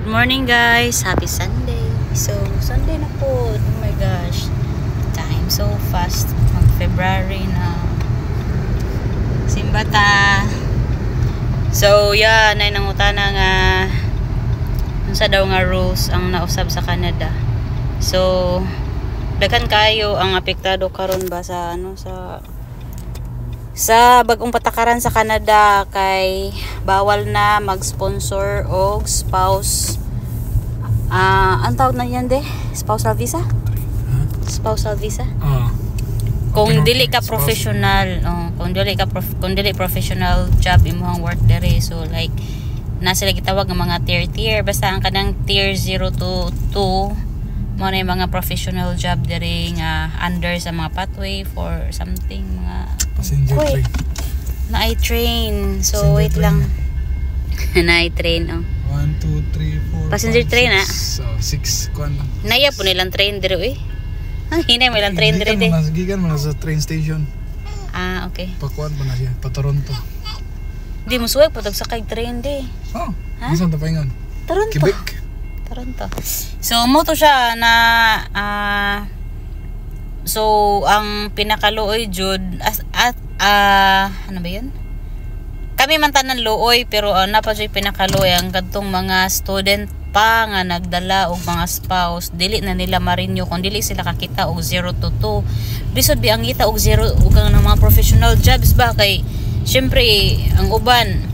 Good morning guys, happy Sunday. So Sunday na po. Oh my gosh, time so fast. Mag February na. Simbata. So yeah, nay nangutana nga unsa daw nga rules ang nausab sa Canada. So daghan kayo ang apektado karon ba sa sa bagong patakaran sa Canada kay bawal na mag-sponsor og spouse. Ang tawag na yan spousal visa? Spousal visa? Kung dili ka professional, kung dili professional job imong work dere, so like nasa lagi tawag ng mga tier basta ang kanang tier 0 to 2 mo na yung mga professional job dere nga under sa mga pathway for something mga passenger train. Na-I train. So wait lang. Na-I train 1, 2, 3, 4 passenger 5, train 6. So 6 kuan. Naya po nilang train dire Ang hinay mo ilang train dire Gikan mo na sa train station. Okay. Pakuan pa na siya, pa Toronto. Di mo suwag patag sa kay train Saan tapaingan? Toronto. Quebec. Toronto. So mo to siya na so ang pinakaluoy jud ano ba yun? Kami man tanan luoy pero napa jud pinakaluoy ang kadtong mga student pa nga nagdala og mga spouse dili na nila marinyo kung dili sila kakita og 0 to 2 bisod bi ang kita og 0 ug ang mga professional jobs ba kay syempre ang uban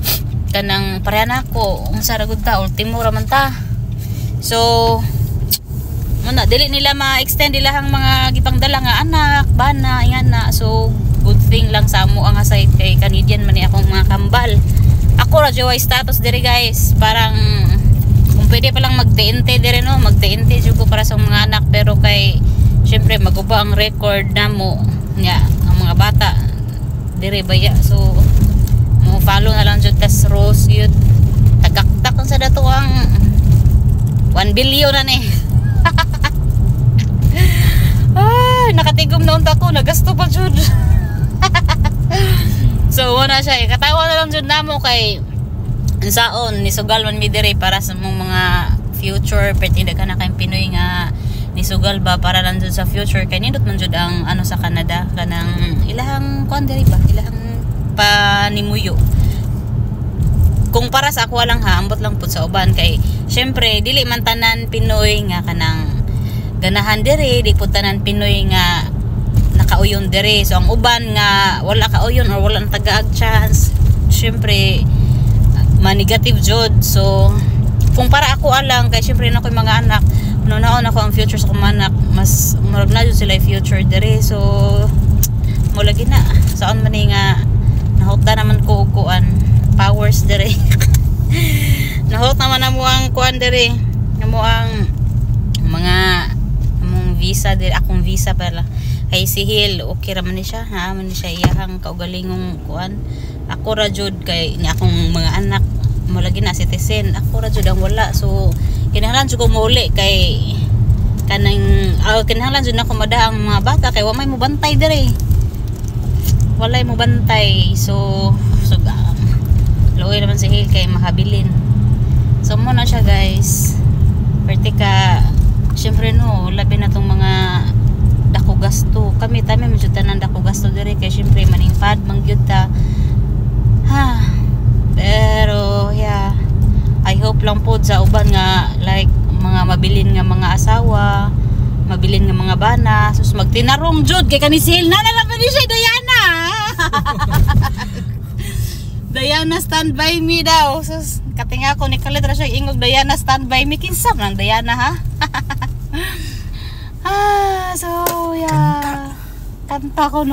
kanang pareha nako unsa ra gud ta ultimo ra man ta. So muna dili nila ma-extend ilahang mga gipangdala nga anak bana ingana. So good thing lang sa amo ang aside kay Canadian man ni akong mga kambal. Ako ra joy status dire guys, parang kung pwede pa lang mag-TNT dire mag-TNT jud ko para sa mga anak pero kay syempre maguba ang record namo nya ang mga bata dire baya. So mo follow na lang jud tas rules yun tagaktak sa dato ang 1 billion na ni. Nakatigom na unta ko, nagasto pa jud. So wala siya katawa na lang jud namo kay saon nisugal man mi dire para sa mga future pertinda ka na kay Pinoy nga nisugal ba para lang jud sa future kay nindot man jud ang sa Canada kanang ilahang kuan diri ba ilahang panimuyo. Kung para sa ako lang ambot lang pud sa uban kay syempre dili man tanan Pinoy nga kanang ganahan dire di pud tanan Pinoy nga nakauyon dire. So ang uban nga wala kauyon or wala nang tagaag chance syempre ma-negative jud. So kung para ako alang kay syempre na ko mga anak unaon ako ang future sa mga anak mas murag na jud sila future dire. So mo lagi na saon man nga nahutda naman ko og kuan powers dire. Nahut naman na mo ang kuan dire mo ang mga among visa dire akong visa pala kay si Hill okay ra man ni siya iyahang kaugalingong kuan. Ako ra jud kay ni akong mga anak mo lagi na citizen ako ra jud ang wala. So kinahanglan jud ko mauli kay kanang kinahanglan jud nako madaang mga bata kay wa may mo bantay dire walay mo bantay. So luoy naman si Hill kay mahabilin. So mo na siya guys pertika syempre labi na tong mga dako gasto kami medyo tanan dako gasto dire kay syempre maningpad mangyud ta pero yeah I hope lang po sa uban nga like mga mabilin nga mga asawa mabilin nga mga bana sus magtinarong jud kay kani si Hill na lang ni siya Diana. Diana stand by me daw sus katinga ko ni kalit ra siya ingog Diana stand by me kinsa man Diana ha. So yeah kanta ko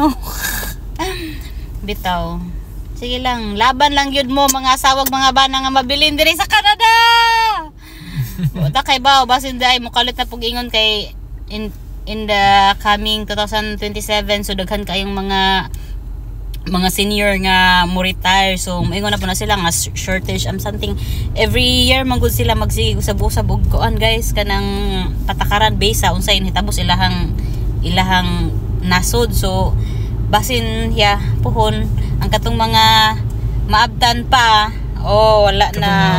bitaw sige lang laban lang yun mo mga asawag mga bana nga mabilin diri sa Canada. Uta kay basin day mo kalit na pug-ingon kay in the coming 2027 so daghan kayong mga senior nga mo retire. So maingon na po na sila nga shortage something every year magud sila magsigusab-usab og kuan guys kanang patakaran base sa unsay hitabo ilahang nasod. So basin puhon ang katong mga maabtan pa wala na